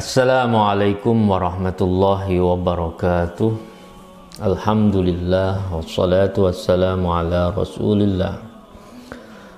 Assalamualaikum warahmatullahi wabarakatuh. Alhamdulillah wassalatu wassalamu ala rasulillah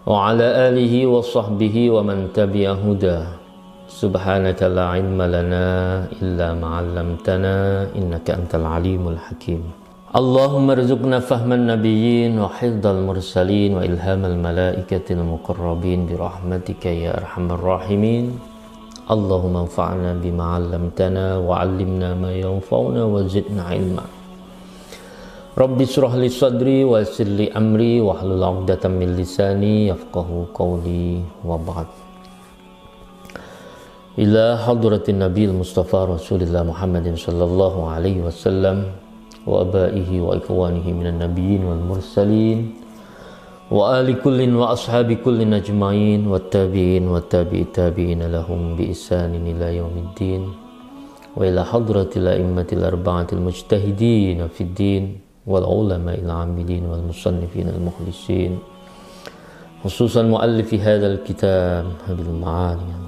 wa ala alihi wa sahbihi wa man tabi'a huda. Subhanaka la ilma lana illa ma'allamtana innaka antal alimul hakim. Allahumma rizukna fahman nabiyyin wa hifdal mursalin wa ilhamal malaikatil muqarrabin birahmatika ya arhamar rahimin. Allahumma anfa'na bima 'allamtana wa 'allimna ma yanfa'una wa zidna ilma. Rabbi shrah li sadri wa yassir li amri wa hlul 'uqdatam min lisani yafqahu qawli wa ba'd. Ila hadratin Nabil Mustafa Rasulillah Muhammadin sallallahu alaihi wasallam wa abaihi wa ikhwanihi minan nabiyyin wal mursalin wa ali kullin wa ashabi kullin ajmain wa tabi'in wa tabi'i tabi'in lahum bi ihsanin ila yaumiddin wa ila hadratil a'immatil arba'atil mujtahidin fid din wal ulama'il 'amilin wal musannifin al mukhlisin khususan muallifi hadzal kitab bil ma'ani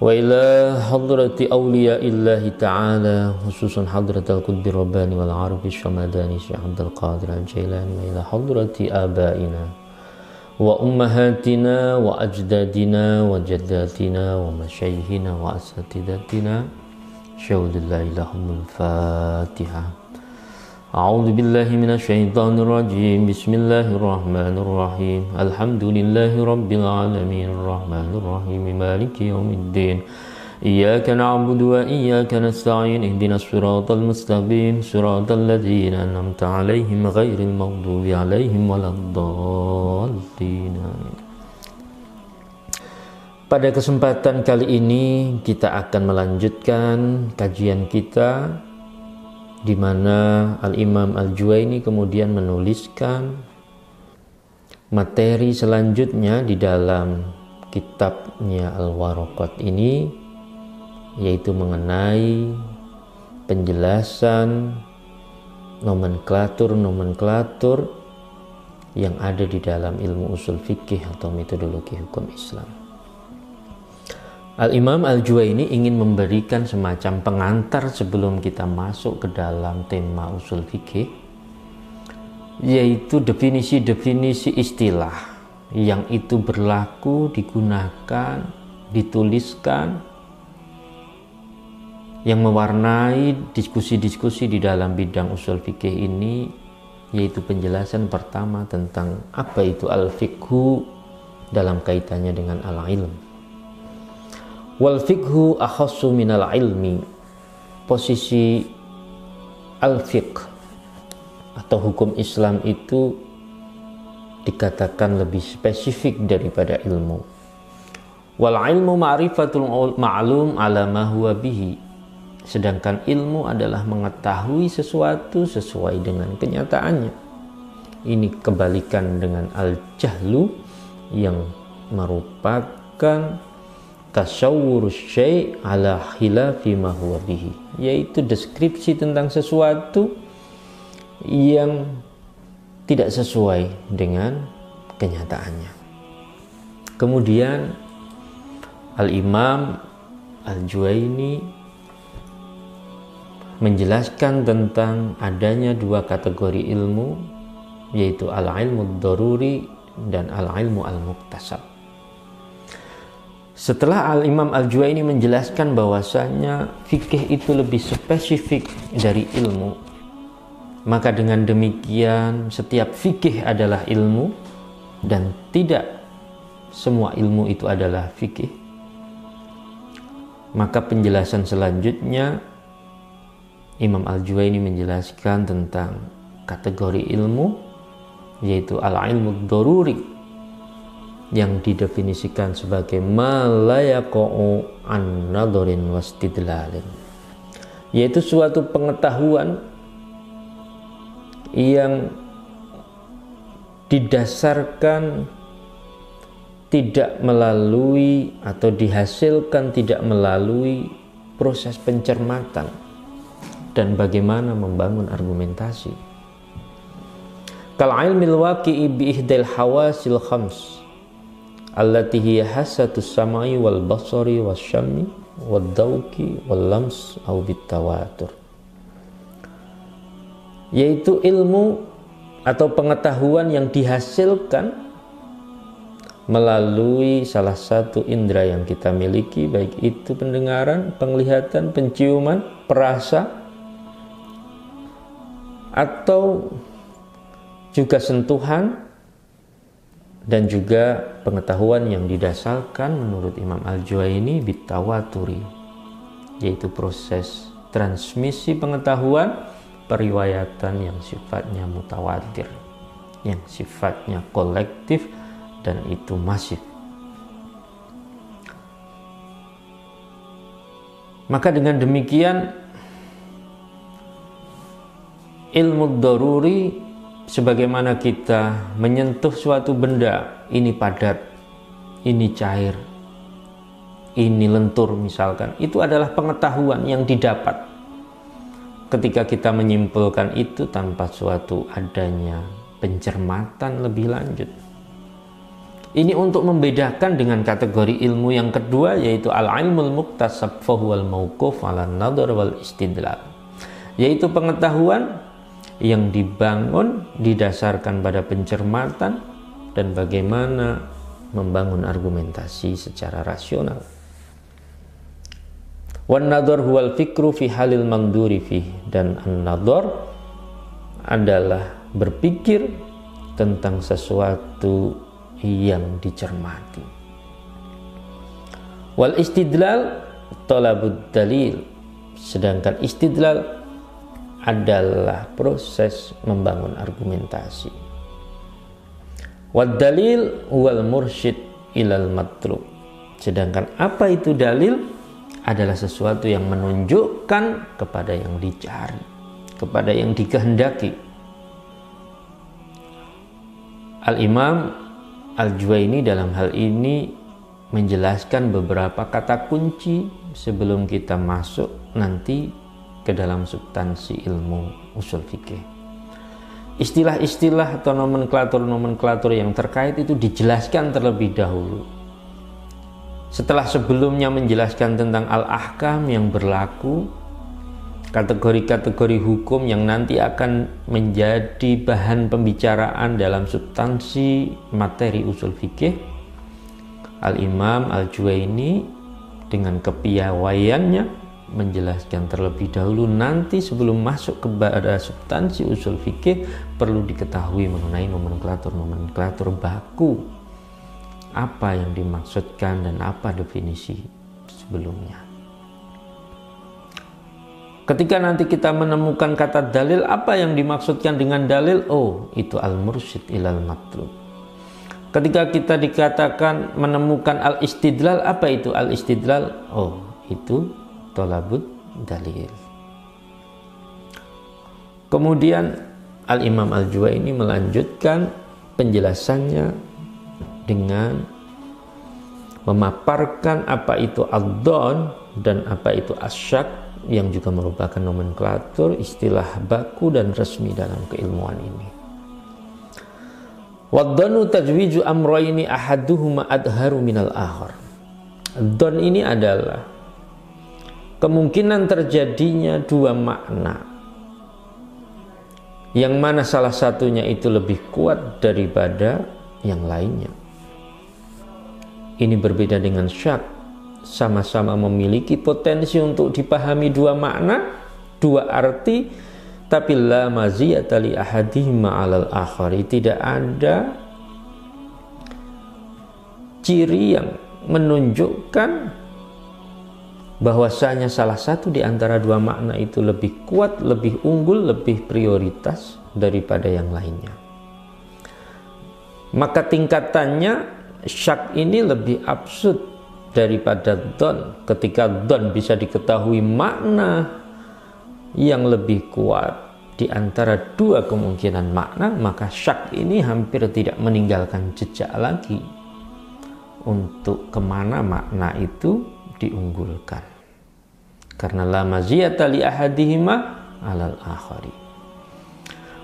wa ila hadrati awliyaillahi ta'ala khususan hadratal qutbi rabbani wal arabi syamadani Syekh Abdul Qadir al-Jailani wa ila hadrati abaina wa ummahatina wa ajdadina wa jaddatina wa masyayikhina wa asatidatina syaulillahi lahumul fatihah. A'udzu billahi minasy syaithanir rajim. Bismillahirrahmanirrahim. Alhamdulillahi rabbil alamin arrahmanir rahim maliki yaumiddin. Iyyaka na'budu wa iyyaka nasta'in. Ihdinas siratal mustaqim. Siratal ladzina an'amta 'alaihim ghairil maghdubi 'alaihim waladdallin. Pada kesempatan kali ini kita akan melanjutkan kajian kita di mana Al-Imam Al-Juwaini kemudian menuliskan materi selanjutnya di dalam kitabnya Al-Waraqat ini, yaitu mengenai penjelasan nomenklatur yang ada di dalam ilmu usul fikih atau metodologi hukum Islam. Al-Imam Al-Juwaini ingin memberikan semacam pengantar sebelum kita masuk ke dalam tema usul fikih, yaitu definisi-definisi istilah yang itu berlaku, digunakan, dituliskan, yang mewarnai diskusi-diskusi di dalam bidang usul fikih ini, yaitu penjelasan pertama tentang apa itu al-fiqhu dalam kaitannya dengan al-ilm. Wal fiqhu akhassu minal ilmi. Posisi al-fiqh atau hukum Islam itu dikatakan lebih spesifik daripada ilmu. Wal ilmu ma'rifatul ma'lum ala ma huwa bihi. Sedangkan ilmu adalah mengetahui sesuatu sesuai dengan kenyataannya. Ini kebalikan dengan al-jahlu yang merupakan tasawwur syai' ala khilafi ma huwa bihi, yaitu deskripsi tentang sesuatu yang tidak sesuai dengan kenyataannya. Kemudian Al-Imam Al-Juwaini menjelaskan tentang adanya dua kategori ilmu, yaitu al-ilmu ad-daruri dan al-ilmu al-muktasab. Setelah Al-Imam Al-Juwaini menjelaskan bahwasanya fikih itu lebih spesifik dari ilmu, maka dengan demikian setiap fikih adalah ilmu dan tidak semua ilmu itu adalah fikih. Maka penjelasan selanjutnya Imam Al-Juwaini menjelaskan tentang kategori ilmu, yaitu al-ilmu ad-daruri, yang didefinisikan sebagai ma la yaqa'u an nadharin wastidlalin, yaitu suatu pengetahuan yang didasarkan tidak melalui atau dihasilkan tidak melalui proses pencermatan dan bagaimana membangun argumentasi. Kal ilmil waqi'i bi ihdal hawasil khams, allati hiya hasatus samai wal basari wasyammi wad dauki wal lams au bitawatur, yaitu ilmu atau pengetahuan yang dihasilkan melalui salah satu indera yang kita miliki, baik itu pendengaran, penglihatan, penciuman, perasa, atau juga sentuhan, dan juga pengetahuan yang didasarkan menurut Imam Al-Juwaini bitawaturi, yaitu proses transmisi pengetahuan periwayatan yang sifatnya mutawatir, yang sifatnya kolektif dan itu masif. Maka dengan demikian ilmu daruri, sebagaimana kita menyentuh suatu benda, ini padat, ini cair, ini lentur misalkan, itu adalah pengetahuan yang didapat ketika kita menyimpulkan itu tanpa suatu adanya pencermatan lebih lanjut. Ini untuk membedakan dengan kategori ilmu yang kedua, yaitu al-ilmul muktasab fahuwal mauquf ala nadhar wal istidlal, yaitu pengetahuan yang dibangun didasarkan pada pencermatan dan bagaimana membangun argumentasi secara rasional. Wan nadhar huwal fikru fi halil manduri fih, dan an-nadhar adalah berpikir tentang sesuatu yang dicermati. Wal istidlal talabud dalil, sedangkan istidlal adalah proses membangun argumentasi. Wad dalil wal mursyid ilal matlub, sedangkan apa itu dalil adalah sesuatu yang menunjukkan kepada yang dicari, kepada yang dikehendaki. Al-Imam Al-Juwaini dalam hal ini menjelaskan beberapa kata kunci sebelum kita masuk nanti ke dalam substansi ilmu usul fikih. Istilah-istilah atau nomenklatur-nomenklatur yang terkait itu dijelaskan terlebih dahulu. Setelah sebelumnya menjelaskan tentang al-ahkam yang berlaku, kategori-kategori hukum yang nanti akan menjadi bahan pembicaraan dalam substansi materi usul fikih, Al-Imam Al-Juwaini dengan kepiawaiannya menjelaskan terlebih dahulu nanti sebelum masuk kepada substansi usul fikih perlu diketahui mengenai nomenklatur-nomenklatur baku, apa yang dimaksudkan dan apa definisi sebelumnya. Ketika nanti kita menemukan kata dalil, apa yang dimaksudkan dengan dalil? Oh, itu al-mursyid ilal matlub. Ketika kita dikatakan menemukan al-istidlal, apa itu al-istidlal? Oh, itu thalabud dalil. Kemudian Al-Imam Al-Juwaini melanjutkan penjelasannya dengan memaparkan apa itu ad-dhan dan apa itu asyak, yang juga merupakan nomenklatur istilah baku dan resmi dalam keilmuan ini. Wad-dhanu tajwiju amrayni ahaduhuma adharu minal akhar. Dhan ini adalah kemungkinan terjadinya dua makna, yang mana salah satunya itu lebih kuat daripada yang lainnya. Ini berbeda dengan syak, sama-sama memiliki potensi untuk dipahami dua makna, dua arti, tapi la maziyata li ahadihima 'alal akhari, tidak ada ciri yang menunjukkan bahwasanya salah satu di antara dua makna itu lebih kuat, lebih unggul, lebih prioritas daripada yang lainnya. Maka tingkatannya syak ini lebih absurd daripada dhan. Ketika dhan bisa diketahui makna yang lebih kuat di antara dua kemungkinan makna, maka syak ini hampir tidak meninggalkan jejak lagi untuk kemana makna itu diunggulkan, karena la maziyata li ahadihima 'alal akhari.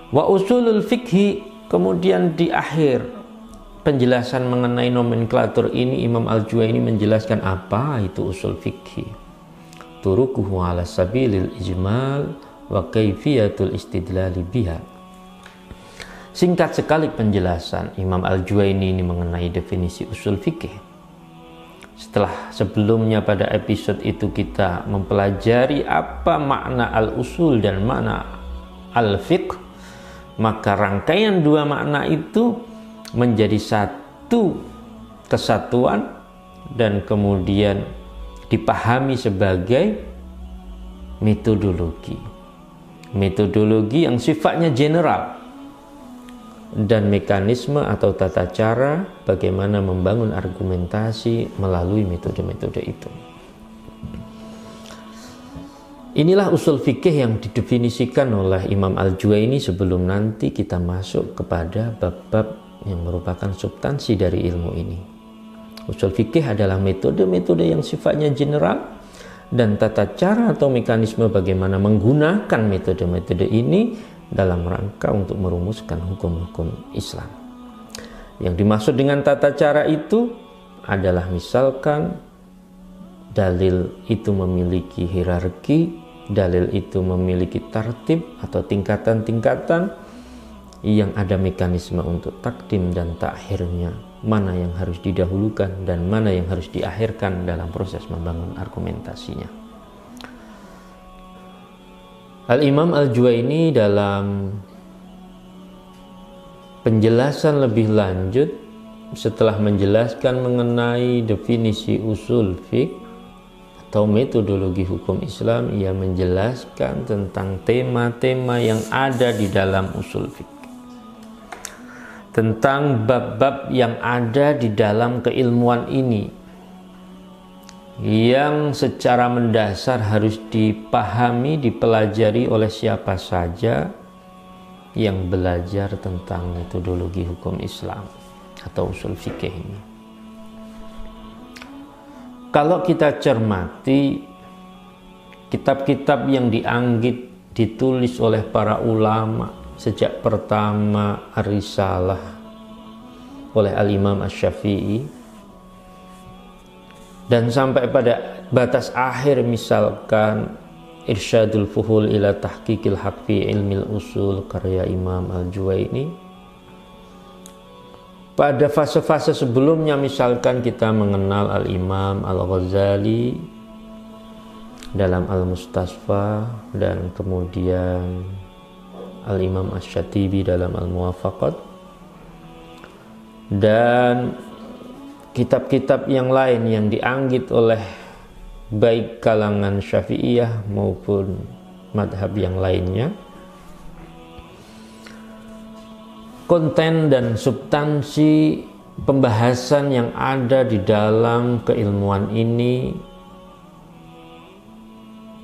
Wa usulul fikhi, kemudian di akhir penjelasan mengenai nomenklatur ini, Imam Al-Juwaini menjelaskan apa itu usul fikih. Turukuhu ala sabilil ijmal wa kaifiyatul istidlali biha. Singkat sekali penjelasan Imam Al-Juwaini ini mengenai definisi usul fikih. Setelah sebelumnya pada episode itu kita mempelajari apa makna al-usul dan makna al-fiqh, maka rangkaian dua makna itu menjadi satu kesatuan dan kemudian dipahami sebagai metodologi. Metodologi yang sifatnya general dan mekanisme atau tata cara bagaimana membangun argumentasi melalui metode-metode itu. Inilah usul fikih yang didefinisikan oleh Imam Al-Juwaini sebelum nanti kita masuk kepada bab-bab yang merupakan substansi dari ilmu ini. Usul fikih adalah metode-metode yang sifatnya general dan tata cara atau mekanisme bagaimana menggunakan metode-metode ini dalam rangka untuk merumuskan hukum-hukum Islam. Yang dimaksud dengan tata cara itu adalah misalkan dalil itu memiliki hierarki, dalil itu memiliki tartib atau tingkatan-tingkatan yang ada mekanisme untuk takdim dan takhirnya, mana yang harus didahulukan dan mana yang harus diakhirkan dalam proses membangun argumentasinya. Al-Imam Al-Juwaini dalam penjelasan lebih lanjut setelah menjelaskan mengenai definisi usul fiqh atau metodologi hukum Islam, ia menjelaskan tentang tema-tema yang ada di dalam usul fiqh, tentang bab-bab yang ada di dalam keilmuan ini yang secara mendasar harus dipahami, dipelajari oleh siapa saja yang belajar tentang metodologi hukum Islam atau usul fikih ini. Kalau kita cermati kitab-kitab yang dianggit ditulis oleh para ulama sejak pertama Ar-Risalah oleh Al-Imam Asy-Syafi'i dan sampai pada batas akhir misalkan Irsyadul Fuhul ila Tahqiqil Haqq fi Ilmil Usul karya Imam Al-Juwaini, pada fase-fase sebelumnya misalkan kita mengenal Al-Imam Al-Ghazali dalam Al-Mustasfa dan kemudian Al-Imam Asy-Syatibi dalam Al-Muwafaqat dan kitab-kitab yang lain yang dianggit oleh baik kalangan Syafi'iyah maupun madhab yang lainnya. Konten dan substansi pembahasan yang ada di dalam keilmuan ini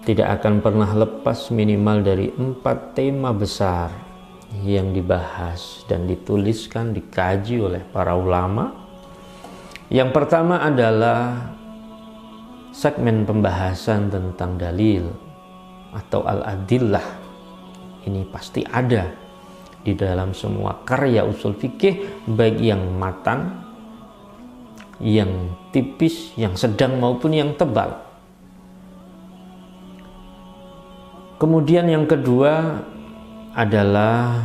tidak akan pernah lepas minimal dari 4 tema besar yang dibahas dan dituliskan, dikaji oleh para ulama. Yang pertama adalah segmen pembahasan tentang dalil atau al-adillah. Ini pasti ada di dalam semua karya usul fikih, baik yang matang, yang tipis, yang sedang maupun yang tebal. Kemudian yang kedua adalah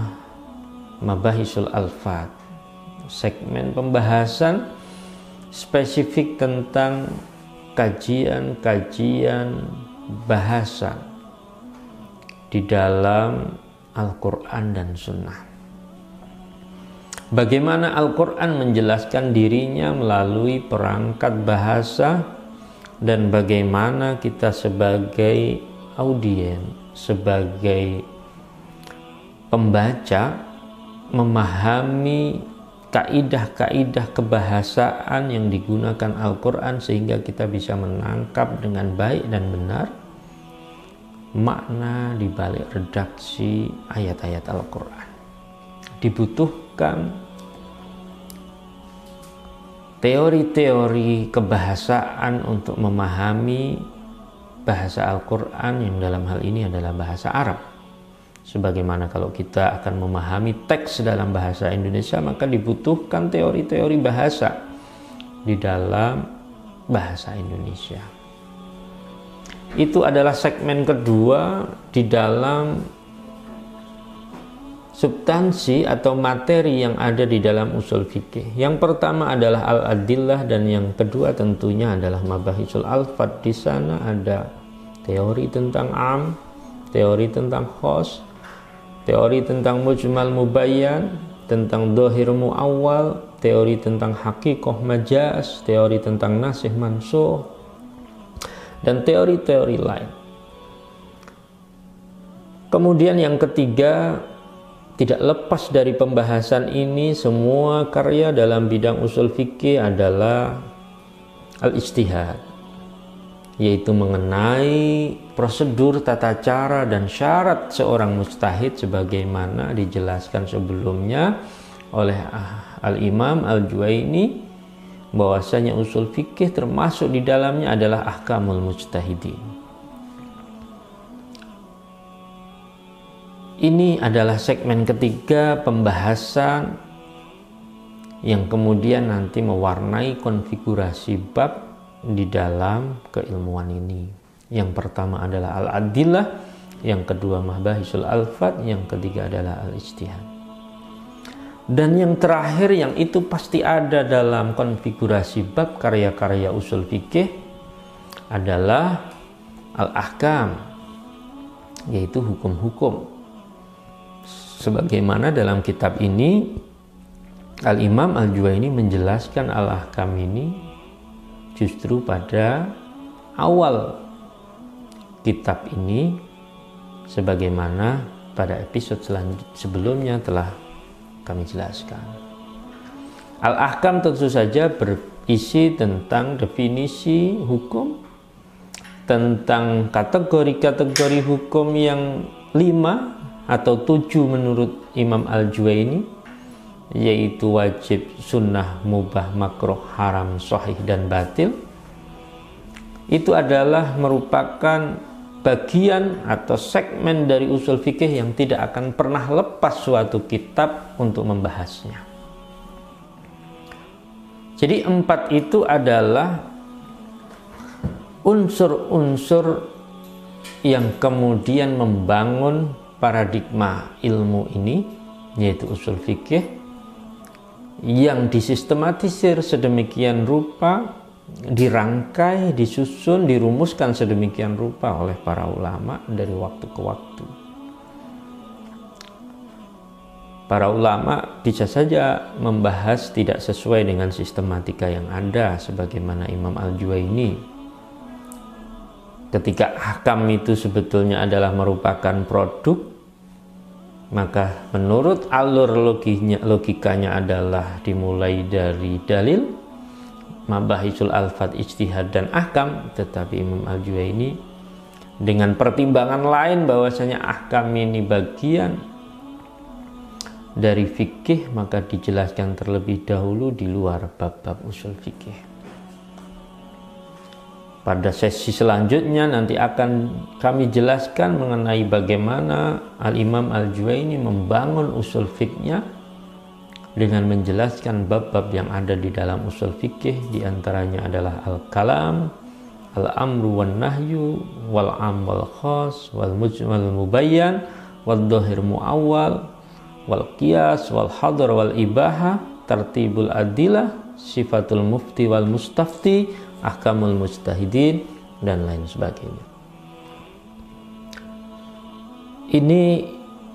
mabahisul alfat, segmen pembahasan spesifik tentang kajian-kajian bahasa di dalam Al-Quran dan Sunnah. Bagaimana Al-Quran menjelaskan dirinya melalui perangkat bahasa dan bagaimana kita sebagai audien, sebagai pembaca memahami kaidah-kaidah kebahasaan yang digunakan Al-Quran sehingga kita bisa menangkap dengan baik dan benar makna di balik redaksi ayat-ayat Al-Quran. Dibutuhkan teori-teori kebahasaan untuk memahami bahasa Al-Quran yang dalam hal ini adalah bahasa Arab, Sebagaimana kalau kita akan memahami teks dalam bahasa Indonesia, maka dibutuhkan teori-teori bahasa di dalam bahasa Indonesia. Itu adalah segmen kedua di dalam substansi atau materi yang ada di dalam usul fikih. Yang pertama adalah al-adillah dan yang kedua tentunya adalah mabahisul alfat. Di sana ada teori tentang am, teori tentang khos, teori tentang mujmal mubayyan, tentang dohir muawwal, teori tentang hakikoh majaz, teori tentang nasih mansuh, dan teori-teori lain. Kemudian yang ketiga, tidak lepas dari pembahasan ini, semua karya dalam bidang usul fikih adalah al-ijtihad, yaitu mengenai prosedur, tata cara, dan syarat seorang mujtahid sebagaimana dijelaskan sebelumnya oleh Al-Imam Al-Juwaini, bahwasanya usul fikih termasuk di dalamnya adalah ahkamul mujtahidin. Ini adalah segmen ketiga pembahasan yang kemudian nanti mewarnai konfigurasi bab di dalam keilmuan ini. Yang pertama adalah al-adillah, yang kedua mabahisul alfat, yang ketiga adalah al-ijtihad. Dan yang terakhir yang itu pasti ada dalam konfigurasi bab karya-karya usul fikih adalah al-ahkam, yaitu hukum-hukum. Sebagaimana dalam kitab ini Al-Imam Al-Juwaini menjelaskan al-ahkam ini justru pada awal kitab ini, sebagaimana pada episode sebelumnya telah kami jelaskan. Al-ahkam tentu saja berisi tentang definisi hukum, tentang kategori-kategori hukum yang 5 atau 7 menurut Imam Al-Juwaini, yaitu wajib, sunnah, mubah, makruh, haram, sahih, dan batil. Itu adalah merupakan bagian atau segmen dari usul fikih yang tidak akan pernah lepas suatu kitab untuk membahasnya. Jadi 4 itu adalah unsur-unsur yang kemudian membangun paradigma ilmu ini, yaitu usul fikih, yang disistematisir sedemikian rupa, dirangkai, disusun, dirumuskan sedemikian rupa oleh para ulama dari waktu ke waktu. Para ulama bisa saja membahas tidak sesuai dengan sistematika yang ada, sebagaimana Imam Al-Juwaini. Ketika ahkam itu sebetulnya adalah merupakan produk, maka menurut alur logikanya adalah dimulai dari dalil, mabahisul alfat, ijtihad, dan ahkam. Tetapi Imam Al-Juwaini dengan pertimbangan lain bahwasanya ahkam ini bagian dari fikih, maka dijelaskan terlebih dahulu di luar bab-bab usul fikih. Pada sesi selanjutnya nanti akan kami jelaskan mengenai bagaimana Al-Imam Al-Juwaini membangun usul fikihnya dengan menjelaskan bab-bab yang ada di dalam usul fikih. Di antaranya adalah al-kalam, al-amru wan nahyu, wal am wal khas, wal mujmal mubayyan, wal dhahir muawwal, wal qiyas, wal hadar wal ibaha, tartibul adilah, sifatul mufti wal mustafti, ahkamul mujtahidin, dan lain sebagainya. Ini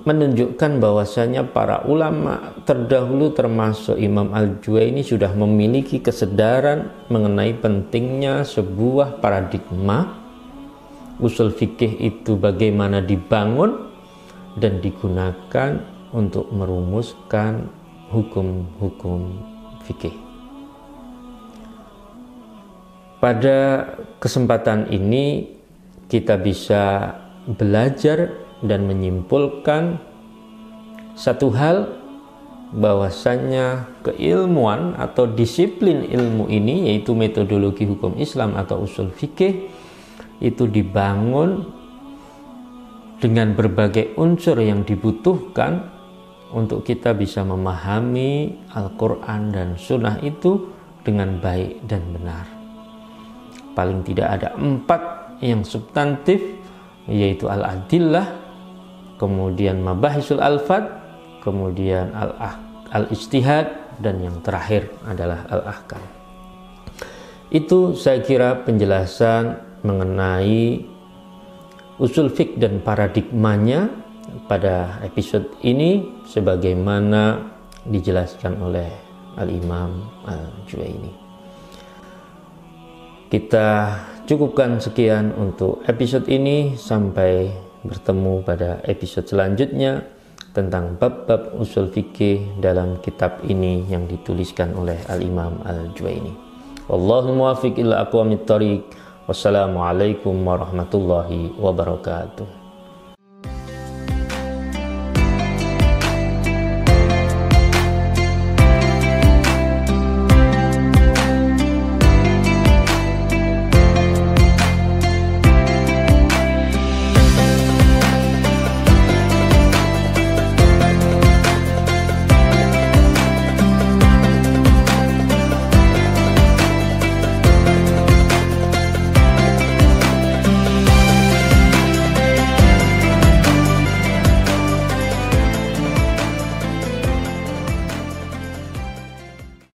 menunjukkan bahwasanya para ulama terdahulu termasuk Imam Al-Juwaini sudah memiliki kesadaran mengenai pentingnya sebuah paradigma usul fikih itu bagaimana dibangun dan digunakan untuk merumuskan hukum-hukum fikih. Pada kesempatan ini kita bisa belajar dan menyimpulkan satu hal, bahwasannya keilmuan atau disiplin ilmu ini, yaitu metodologi hukum Islam atau usul fikih, itu dibangun dengan berbagai unsur yang dibutuhkan untuk kita bisa memahami Al-Quran dan Sunnah itu dengan baik dan benar. Paling tidak ada 4 yang substantif, yaitu Al-Adillah, kemudian Mabahisul Alfad, kemudian Al-Ijtihad, dan yang terakhir adalah Al-Ahkam. Itu saya kira penjelasan mengenai usul fiqh dan paradigmanya pada episode ini sebagaimana dijelaskan oleh Al-Imam Al-Juwaini. Kita cukupkan sekian untuk episode ini, sampai bertemu pada episode selanjutnya tentang bab-bab usul fikih dalam kitab ini yang dituliskan oleh Al-Imam Al-Juwaini. Wallahul muwaffiq ila aqwamit thoriq. Wassalamualaikum warahmatullahi wabarakatuh.